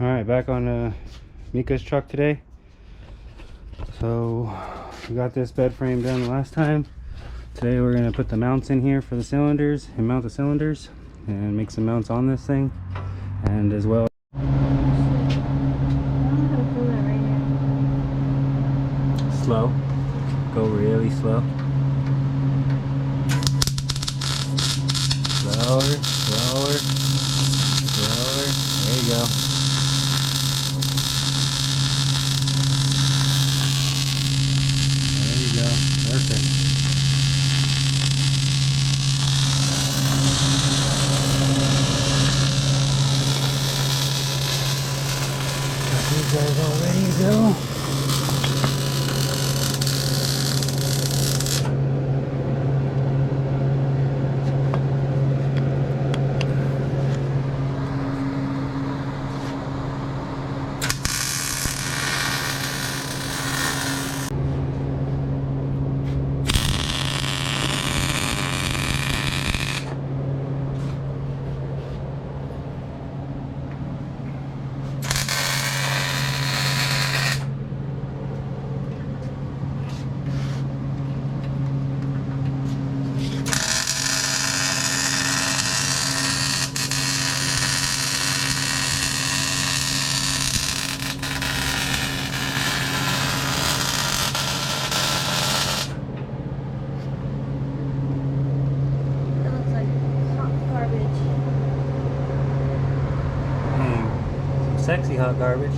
Alright, back on Meekas truck today. So we got this bed frame done last time. Today we're going to put the mounts in here for the cylinders and mount the cylinders and make some mounts on this thing, and as well slow, go really slow, slower, slower, slower, there you go. There you go, perfect. Got these guys all ready to go. Sexy hot garbage.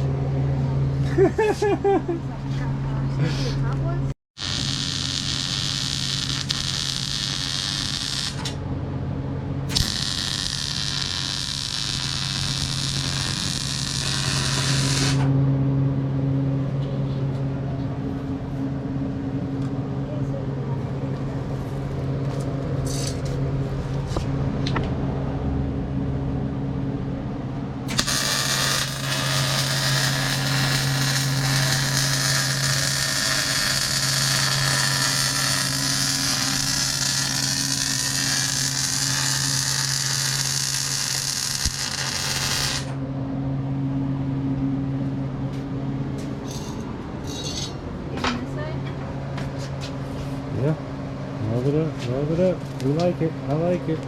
Yeah, rub it up, rub it up. We like it, I like it.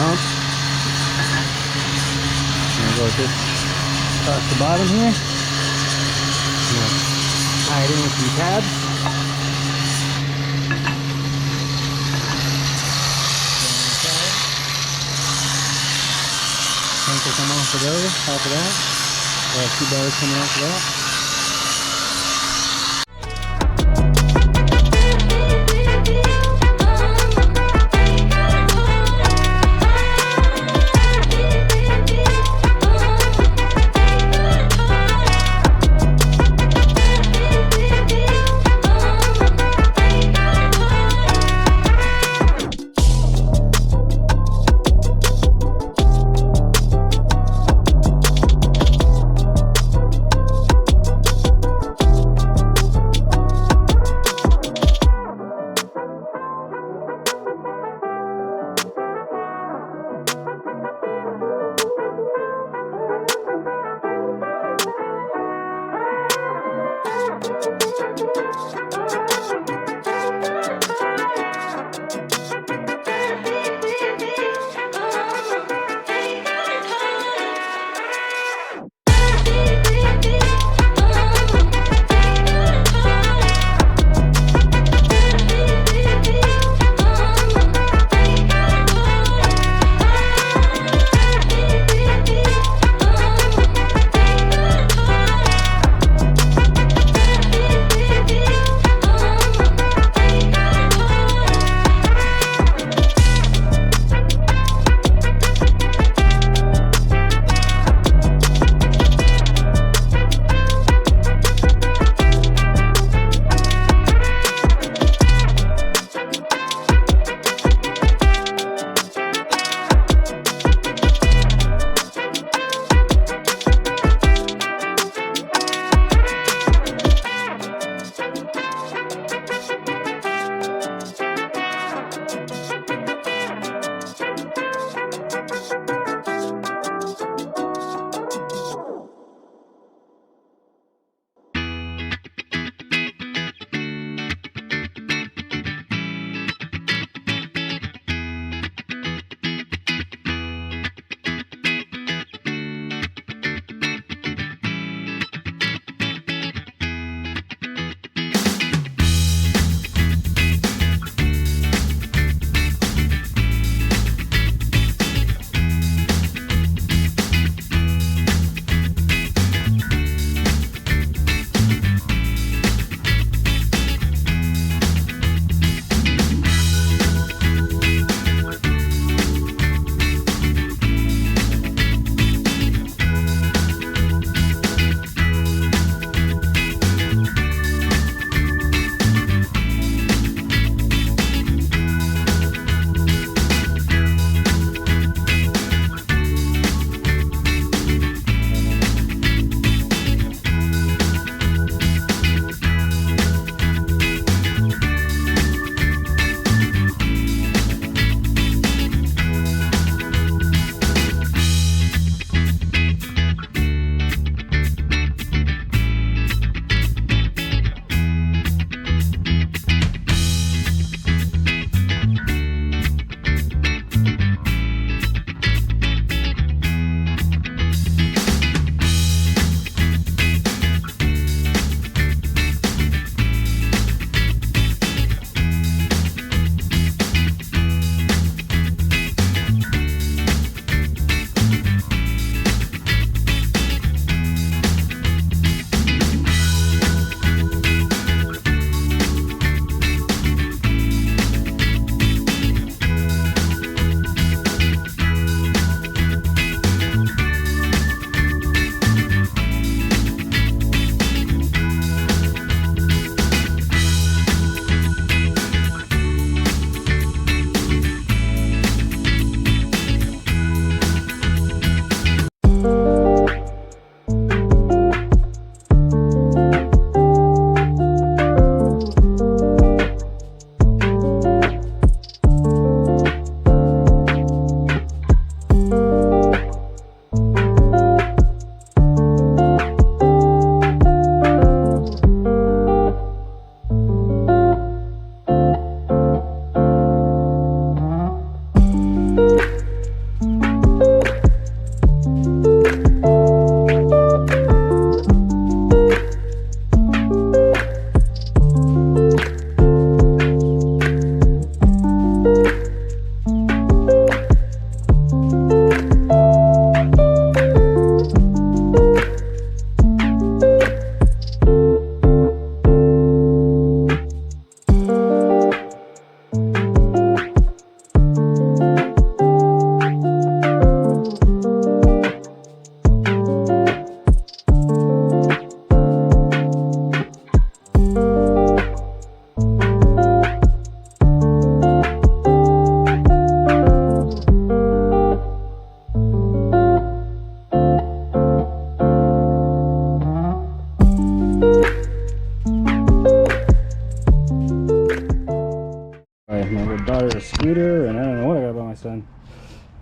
Pump. Gonna go with this across the bottom here. Tie it in with some tabs. Tank will come off of those, top of that. We'll have 2 bars coming off of that.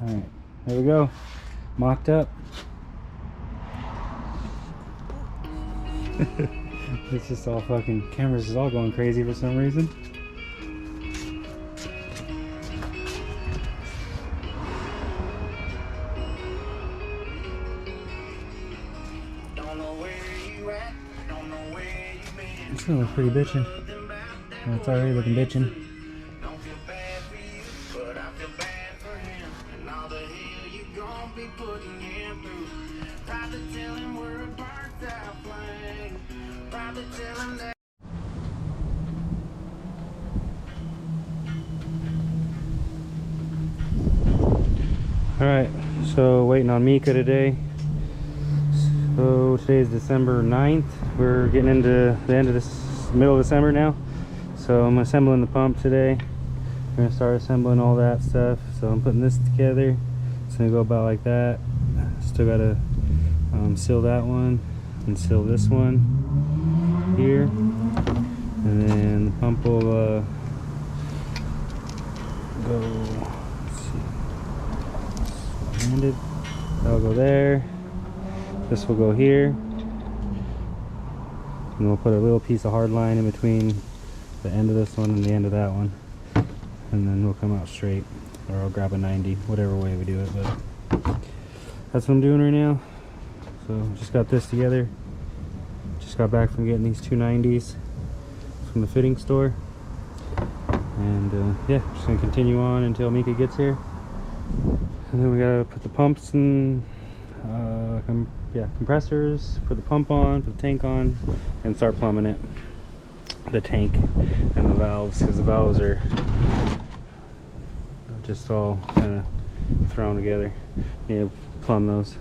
Alright, there we go. Mocked up. It's just all fucking, cameras is all going crazy for some reason. It's gonna look pretty bitchin'. Well, it's already looking bitchin'. Alright, so waiting on Meeka today. So today is December 9th. We're getting into the end of this middle of December now. So I'm assembling the pump today. We're gonna start assembling all that stuff. So I'm putting this together. It's gonna go about like that. Still gotta seal that one and seal this one here. And then the pump will go, let's see, landed. That'll go there. This will go here. And we'll put a little piece of hard line in between the end of this one and the end of that one. And then we'll come out straight. Or I'll grab a 90, whatever way we do it. But that's what I'm doing right now. So just got this together. Just got back from getting these 290s from the fitting store. And yeah, just gonna continue on until Meeka gets here. And then we gotta put the pumps and compressors, put the pump on, put the tank on, and start plumbing it. The tank and the valves, because the valves are just all kind of thrown together. You know, plumb those.